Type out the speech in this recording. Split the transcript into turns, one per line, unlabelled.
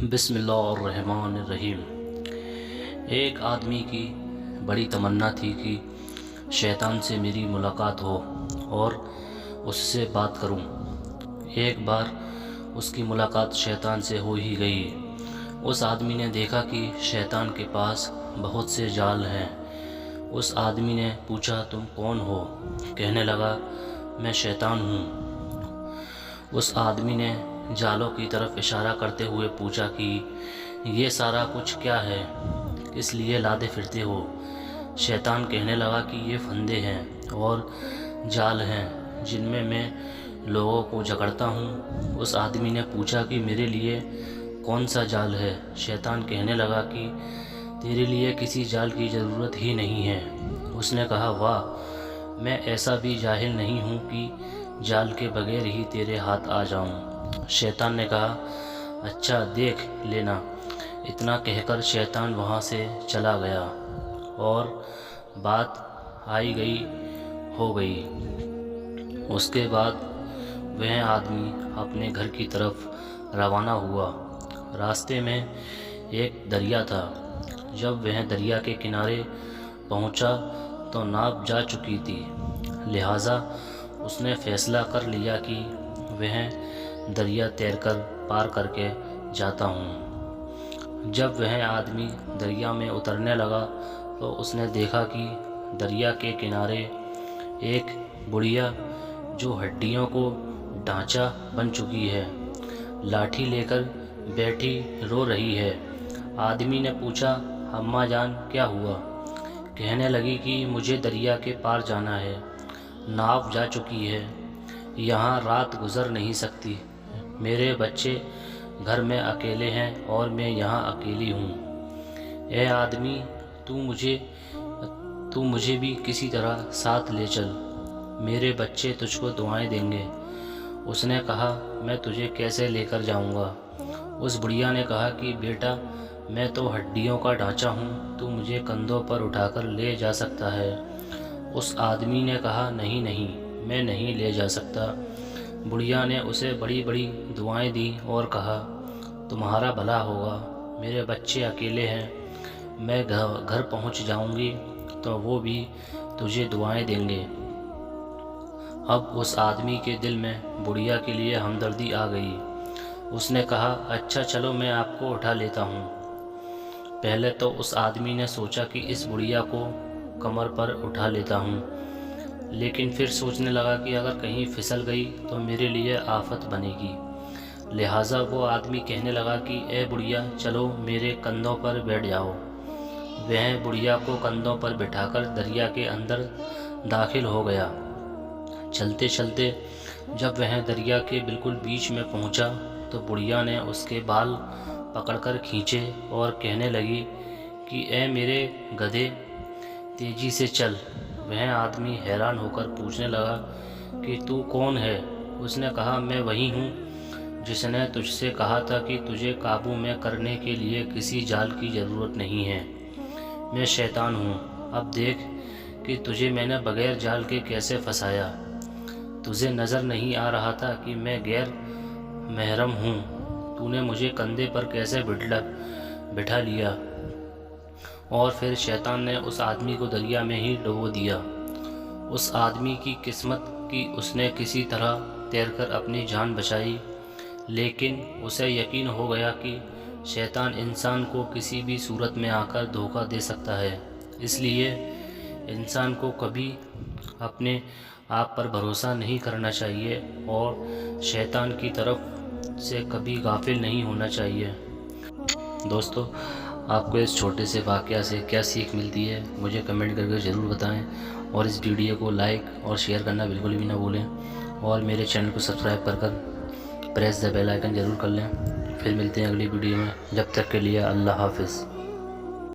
بسم اللہ الرحمن الرحیم۔ ایک آدمی کی بڑی تمنا تھی کہ شیطان سے میری ملاقات ہو اور اس سے بات کروں۔ ایک بار اس کی ملاقات شیطان سے ہو ہی گئی۔ اس آدمی نے دیکھا کہ شیطان کے پاس بہت سے جال ہیں۔ اس آدمی نے پوچھا، تم کون ہو؟ کہنے لگا، میں شیطان ہوں۔ اس آدمی نے جالوں کی طرف اشارہ کرتے ہوئے پوچھا کہ یہ سارا کچھ کیا ہے؟ کس لیے لادے پھرتے ہو؟ شیطان کہنے لگا کہ یہ پھندے ہیں اور جال ہیں جن میں لوگوں کو جکڑتا ہوں۔ اس آدمی نے پوچھا کہ میرے لیے کون سا جال ہے؟ شیطان کہنے لگا کہ تیرے لیے کسی جال کی ضرورت ہی نہیں ہے۔ اس نے کہا، واہ، میں ایسا بھی جاہل نہیں ہوں کہ جال کے بغیر ہی تیرے ہاتھ آ جاؤں۔ شیطان نے کہا، اچھا دیکھ لینا۔ اتنا کہہ کر شیطان وہاں سے چلا گیا اور بات ہو گئی۔ اس کے بعد وہ آدمی اپنے گھر کی طرف روانہ ہوا۔ راستے میں ایک دریا تھا۔ جب وہ دریا کے کنارے پہنچا تو ناؤ جا چکی تھی، لہٰذا اس نے فیصلہ کر لیا کہ وہ دریا تیر کر پار کر کے جاتا ہوں۔ جب وہ آدمی دریا میں اترنے لگا تو اس نے دیکھا کہ دریا کے کنارے ایک بڑھیا جو ہڈیوں کو ڈھانچہ بن چکی ہے، لاٹھی لے کر بیٹھی رو رہی ہے۔ آدمی نے پوچھا، اماں جان کیا ہوا؟ کہنے لگی کہ مجھے دریا کے پار جانا ہے، ناؤ جا چکی ہے، یہاں رات گزر نہیں سکتی، میرے بچے گھر میں اکیلے ہیں اور میں یہاں اکیلی ہوں۔ اے آدمی، تو مجھے بھی کسی طرح ساتھ لے چل، میرے بچے تجھ کو دعائیں دیں گے۔ اس نے کہا، میں تجھے کیسے لے کر جاؤں گا؟ اس بڑھیا نے کہا کہ بیٹا، میں تو ہڈیوں کا ڈھانچہ ہوں، تو مجھے کندھوں پر اٹھا کر لے جا سکتا ہے۔ اس آدمی نے کہا، نہیں، میں نہیں لے جا سکتا۔ بڑھیا نے اسے بڑی بڑی دعائیں دیں اور کہا، تمہارا بھلا ہوگا، میرے بچے اکیلے ہیں، میں گھر پہنچ جاؤں گی تو وہ بھی تجھے دعائیں دیں گے۔ اب اس آدمی کے دل میں بڑھیا کے لیے ہمدردی آ گئی۔ اس نے کہا، اچھا چلو میں آپ کو اٹھا لیتا ہوں۔ پہلے تو اس آدمی نے سوچا کہ اس بڑھیا کو کمر پر اٹھا لیتا ہوں، لیکن پھر سوچنے لگا کہ اگر کہیں پھسل گئی تو میرے لیے آفت بنے گی، لہٰذا وہ آدمی کہنے لگا کہ اے بڑھیا، چلو میرے کندھوں پر بیٹھ جاؤ۔ وہ بڑھیا کو کندھوں پر بٹھا کر دریا کے اندر داخل ہو گیا۔ چلتے چلتے جب وہ دریا کے بالکل بیچ میں پہنچا تو بڑھیا نے اس کے بال پکڑ کر کھینچے اور کہنے لگی کہ اے میرے گدھے، تیزی سے چل۔ وہ آدمی حیران ہو کر پوچھنے لگا کہ تو کون ہے؟ اس نے کہا، میں وہی ہوں جس نے تجھ سے کہا تھا کہ تجھے قابو میں کرنے کے لیے کسی جال کی ضرورت نہیں ہے، میں شیطان ہوں۔ اب دیکھ کہ تجھے میں نے بغیر جال کے کیسے پھنسایا۔ تجھے نظر نہیں آ رہا تھا کہ میں غیر محرم ہوں؟ تو نے مجھے کندھے پر کیسے بٹھا لیا؟ اور پھر شیطان نے اس آدمی کو دریا میں ہی ڈبو دیا۔ اس آدمی کی قسمت کہ اس نے کسی طرح تیر کر اپنی جان بچائی، لیکن اسے یقین ہو گیا کہ شیطان انسان کو کسی بھی صورت میں آ کر دھوکہ دے سکتا ہے، اس لیے انسان کو کبھی اپنے آپ پر بھروسہ نہیں کرنا چاہیے اور شیطان کی طرف سے کبھی غافل نہیں ہونا چاہیے۔ دوستو، آپ کو اس چھوٹے سے واقعہ سے کیا سیکھ ملتی ہے مجھے کمنٹ کر کے ضرور بتائیں، اور اس ویڈیو کو لائک اور شیئر کرنا بالکل بھی نہ بھولیں، اور میرے چینل کو سبسکرائب کر پریس دا بیل آئیکن ضرور کر لیں۔ پھر ملتے ہیں اگلی ویڈیو میں، جب تک کے لیے اللہ حافظ۔